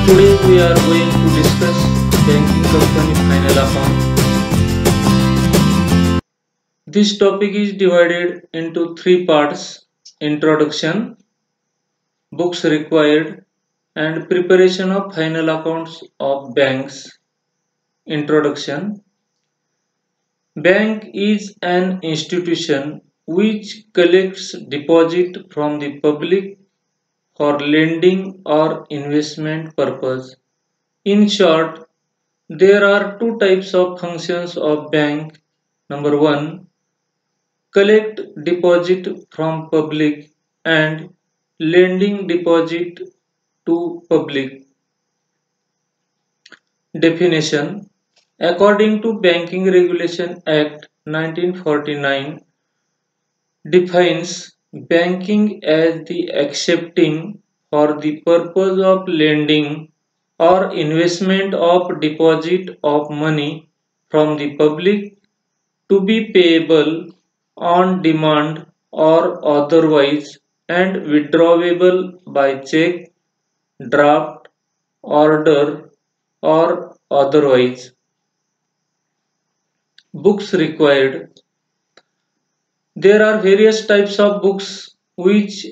Today we are going to discuss banking company final account. This topic is divided into three parts: introduction, books required, and preparation of final accounts of banks. Introduction. Bank is an institution which collects deposit from the public for lending or investment purpose. In short, there are two types of functions of bank. Number one, collect deposit from public, and lending deposit to public. Definition: according to Banking Regulation Act 1949 defines banking as the accepting for the purpose of lending or investment of deposit of money from the public to be payable on demand or otherwise and withdrawable by check, draft, order or otherwise. Books required. There are various types of books which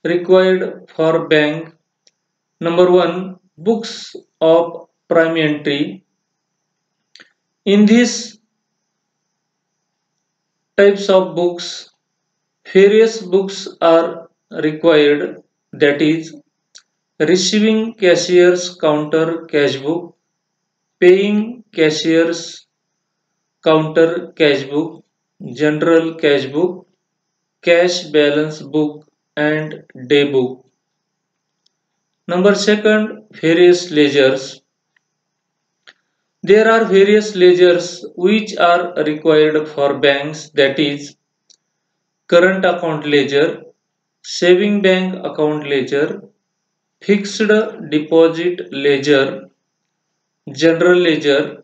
required for bank. Number one, books of prime entry. In these types of books, various books are required, that is, receiving cashier's counter cash book, paying cashier's counter cash book, general cash book, cash balance book, and day book. Number second, various ledgers. There are various ledgers which are required for banks, that is, current account ledger, saving bank account ledger, fixed deposit ledger, general ledger,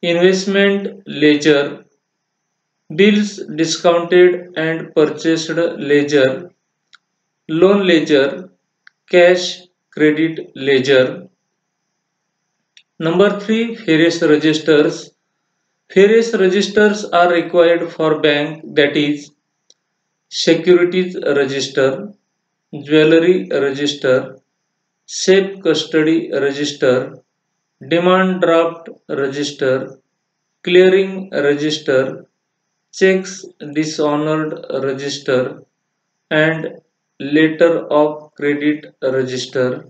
investment ledger, bills discounted and purchased ledger, loan ledger, cash credit ledger. Number three, various registers. Various registers are required for bank, that is, securities register, jewelry register, safe custody register, demand draft register, clearing register, checks dishonored register, and letter of credit register.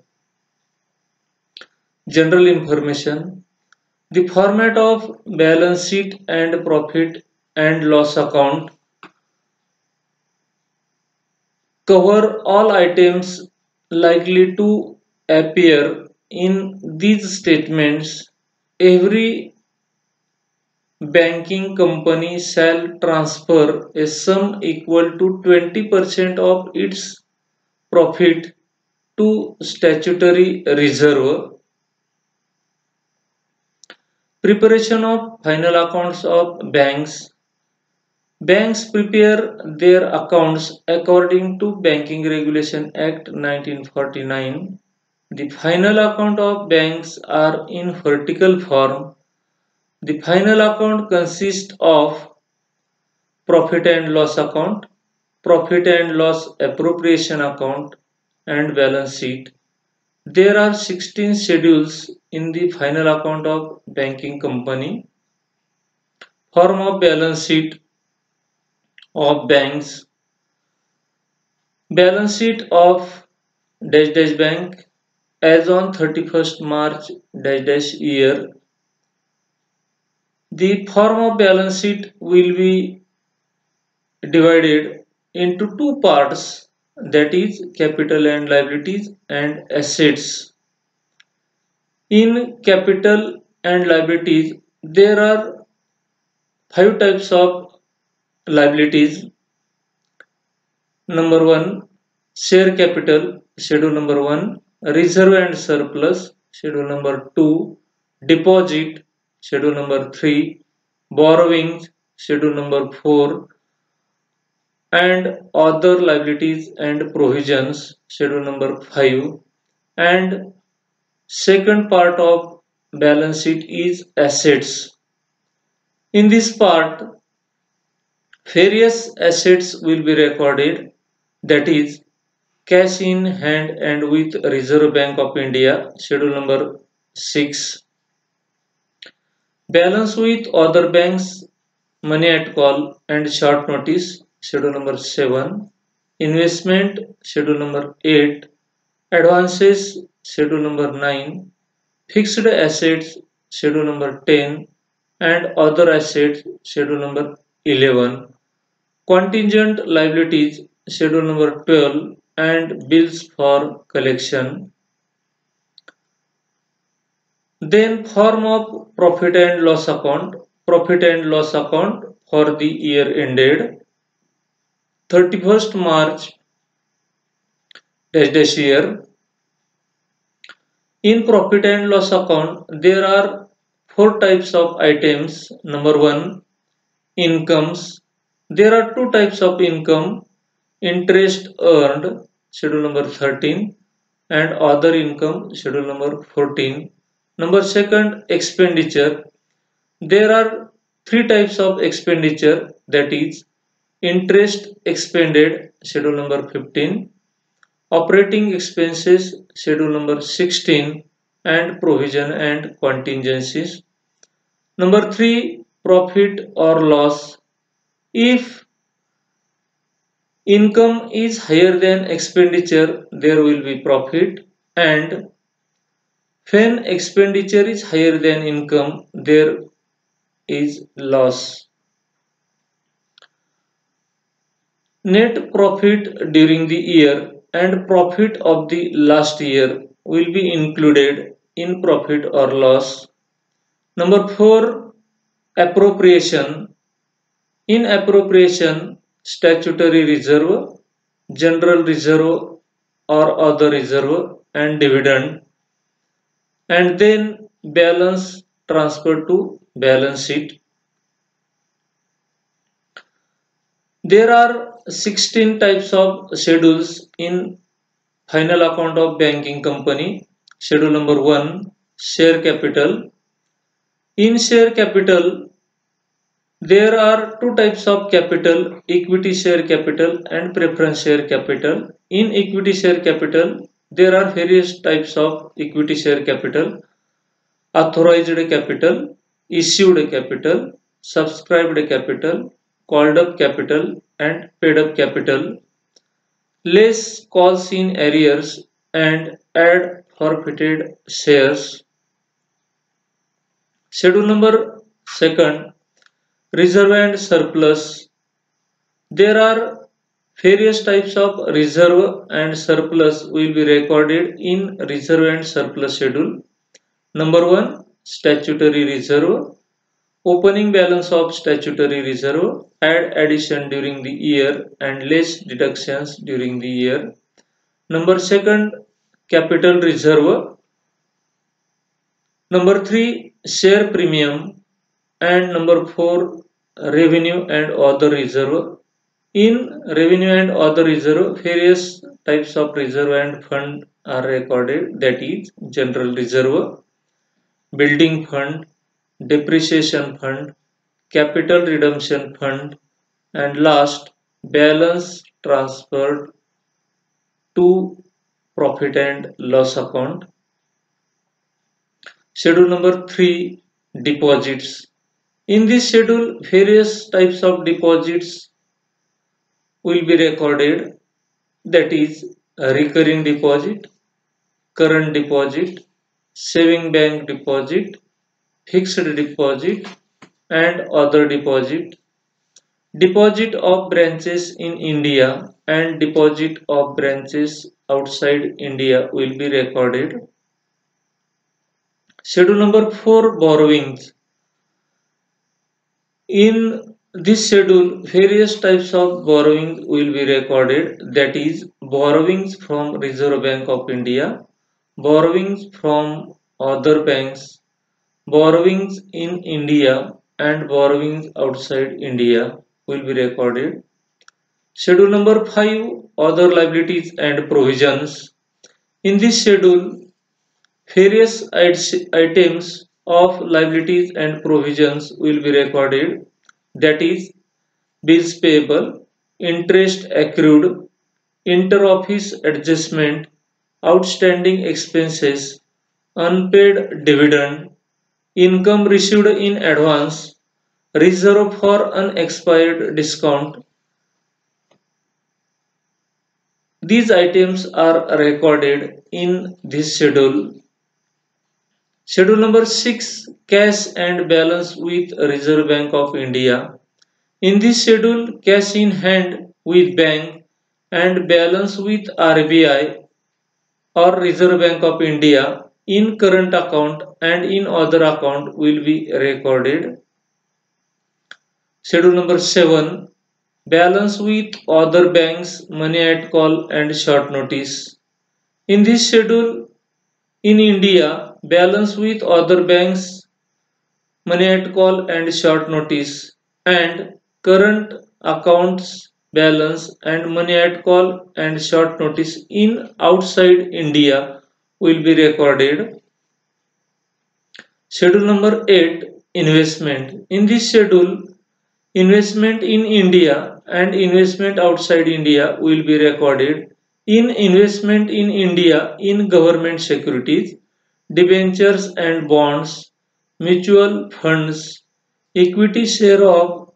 General information. The format of balance sheet and profit and loss account cover all items likely to appear in these statements. Every banking company shall transfer a sum equal to 20% of its profit to statutory reserve. Preparation of final accounts of banks. Banks prepare their accounts according to Banking Regulation Act 1949. The final account of banks are in vertical form. The final account consists of profit and loss account, profit and loss appropriation account, and balance sheet. There are 16 schedules in the final account of banking company. Form of balance sheet of banks. Balance sheet of dash dash bank as on 31st March dash dash year. The form of balance sheet will be divided into two parts, that is capital and liabilities and assets. In capital and liabilities, there are five types of liabilities. Number one, share capital, schedule number one, reserve and surplus, schedule number two, deposit, schedule number three, borrowings, schedule number four, and other liabilities and provisions, schedule number 5, and Second part of balance sheet is assets. In this part, various assets will be recorded, that is cash in hand and with Reserve Bank of India, schedule number 6. Balance with other banks, money at call and short notice, schedule number 7. Investment, schedule number 8. Advances, schedule number 9. Fixed assets, schedule number 10. And other assets, schedule number 11. Contingent liabilities, schedule number 12. And bills for collection. Then form of profit and loss account. Profit and loss account for the year ended 31st March dash year. In profit and loss account, there are four types of items. Number 1, incomes. There are two types of income: interest earned, schedule number 13, and other income, schedule number 14. Number 2, expenditure. There are three types of expenditure, that is interest expended, schedule number 15, operating expenses, schedule number 16, and provision and contingencies. Number 3, profit or loss. If income is higher than expenditure, there will be profit, and when expenditure is higher than income, there is loss. Net profit during the year and profit of the last year will be included in profit or loss. Number 4, appropriation. In appropriation, statutory reserve, general reserve or other reserve, and dividend, and then balance transfer to balance sheet. There are 16 types of schedules in final account of banking company. Schedule number 1, share capital. In share capital, there are two types of capital: equity share capital and preference share capital. In equity share capital, there are various types of equity share capital: authorized capital, issued capital, subscribed capital, called up capital, and paid up capital. Less calls in arrears and add forfeited shares. Schedule number 2, reserve and surplus. There are various types of reserve and surplus will be recorded in reserve and surplus schedule. Number 1, statutory reserve. Opening balance of statutory reserve, add addition during the year and less deductions during the year. Number 2, capital reserve. Number 3, share premium. And number 4, revenue and other reserve. In revenue and other reserve, various types of reserve and fund are recorded, that is general reserve, building fund, depreciation fund, capital redemption fund, and last, balance transferred to profit and loss account. Schedule number 3, deposits. In this schedule, various types of deposits will be recorded, that is recurring deposit, current deposit, saving bank deposit, fixed deposit, and other deposit. Deposit of branches in India and deposit of branches outside India will be recorded. Schedule number 4, borrowings. In this schedule, various types of borrowing will be recorded, that is borrowings from Reserve Bank of India, borrowings from other banks, borrowings in India, and borrowings outside India will be recorded. Schedule number 5, other liabilities and provisions. In this schedule, Various items of liabilities and provisions will be recorded, that is, bills payable, interest accrued, inter-office adjustment, outstanding expenses, unpaid dividend, income received in advance, reserve for unexpired discount. These items are recorded in this schedule. Schedule number 6, cash and balance with Reserve Bank of India. In this schedule, cash in hand with bank and balance with RBI or Reserve Bank of India in current account and in other account will be recorded. Schedule number 7, balance with other banks, money at call and short notice. In this schedule, in India, balance with other banks, money at call and short notice, and current accounts balance and money at call and short notice in outside India will be recorded. Schedule number 8, investment. In this schedule, investment in India and investment outside India will be recorded. In investment in India in government securities, debentures and bonds, mutual funds, equity share of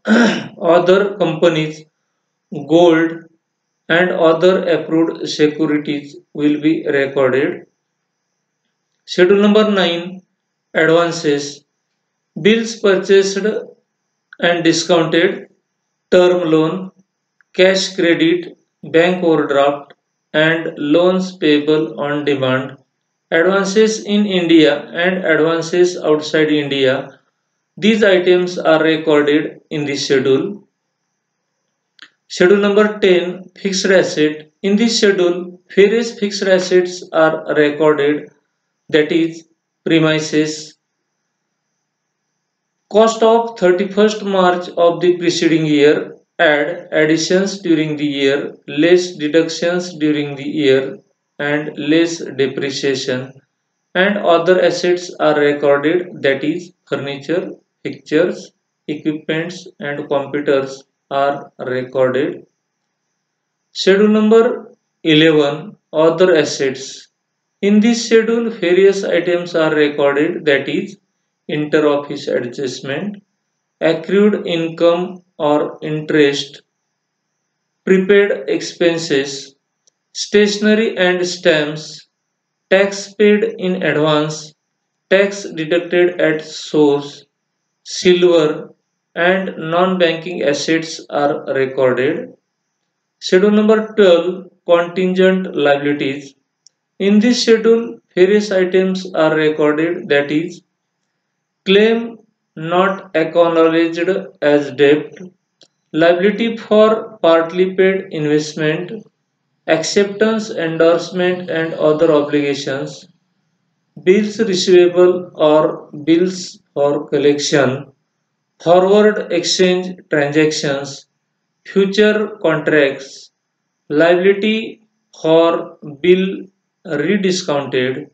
other companies, gold and other approved securities will be recorded. Schedule number 9, advances, bills purchased and discounted, term loan, cash credit, bank overdraft, and loans payable on demand, advances in India and advances outside India. These items are recorded in this schedule. Schedule number 10, fixed asset. In this schedule, various fixed assets are recorded, that is, premises, cost of 31st March of the preceding year, add additions during the year, less deductions during the year, and less depreciation. And other assets are recorded, that is, furniture, pictures, equipments, and computers are recorded. Schedule number 11, other assets. In this schedule, various items are recorded, that is, inter-office adjustment, accrued income or interest, prepaid expenses, stationery and stamps, tax paid in advance, tax deducted at source, silver, and non-banking assets are recorded. Schedule number 12, contingent liabilities. In this schedule, various items are recorded, that is, claim not acknowledged as debt, liability for partly paid investment, acceptance, endorsement, and other obligations, bills receivable or bills for collection, forward exchange transactions, future contracts, liability for bill rediscounted,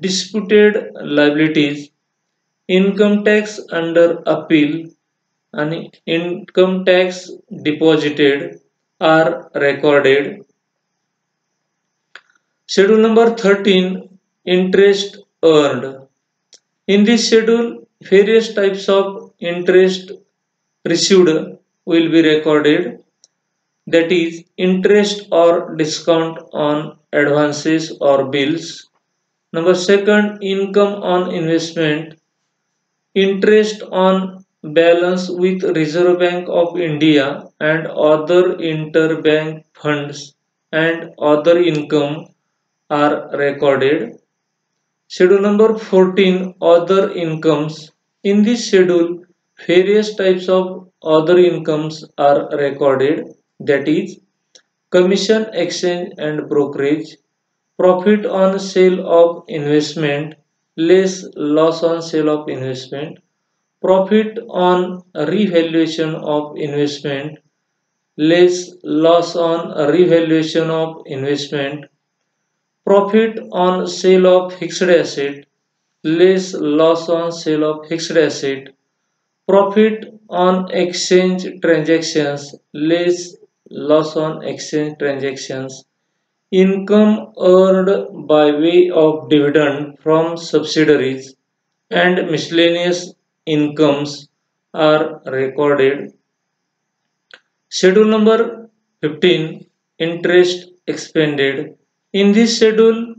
disputed liabilities, income tax under appeal, and income tax deposited are recorded. Schedule number 13, interest earned. In this schedule, various types of interest received will be recorded, that is, interest or discount on advances or bills. Number second, income on investment, interest on balance with Reserve Bank of India and other interbank funds and other income are recorded. Schedule number 14, other incomes. In this schedule, various types of other incomes are recorded, that is, commission, exchange and brokerage, profit on sale of investment, less loss on sale of investment, profit on revaluation of investment, less loss on revaluation of investment, Profit on sale of fixed asset, less loss on sale of fixed asset. Profit on exchange transactions, less loss on exchange transactions. Income earned by way of dividend from subsidiaries and miscellaneous incomes are recorded. Schedule number 15, Interest expended. In this schedule,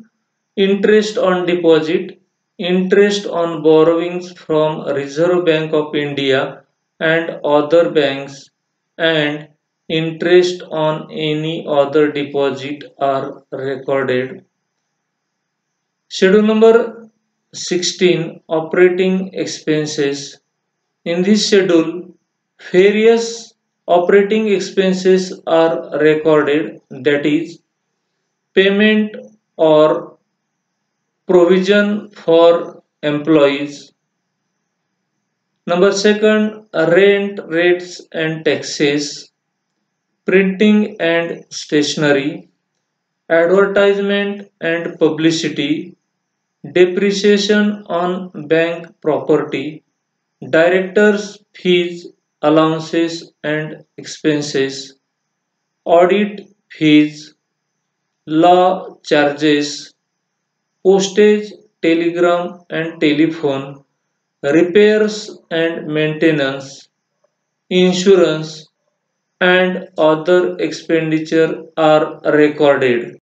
interest on deposit, interest on borrowings from Reserve Bank of India and other banks, and interest on any other deposit are recorded. Schedule number 16, Operating expenses. In this schedule, various operating expenses are recorded, that is, payment or provision for employees. Number second, rent, rates and taxes, printing and stationery, advertisement and publicity, depreciation on bank property, directors' fees, allowances and expenses, audit fees, law charges, postage, telegram and telephone, repairs and maintenance, insurance, and other expenditure are recorded.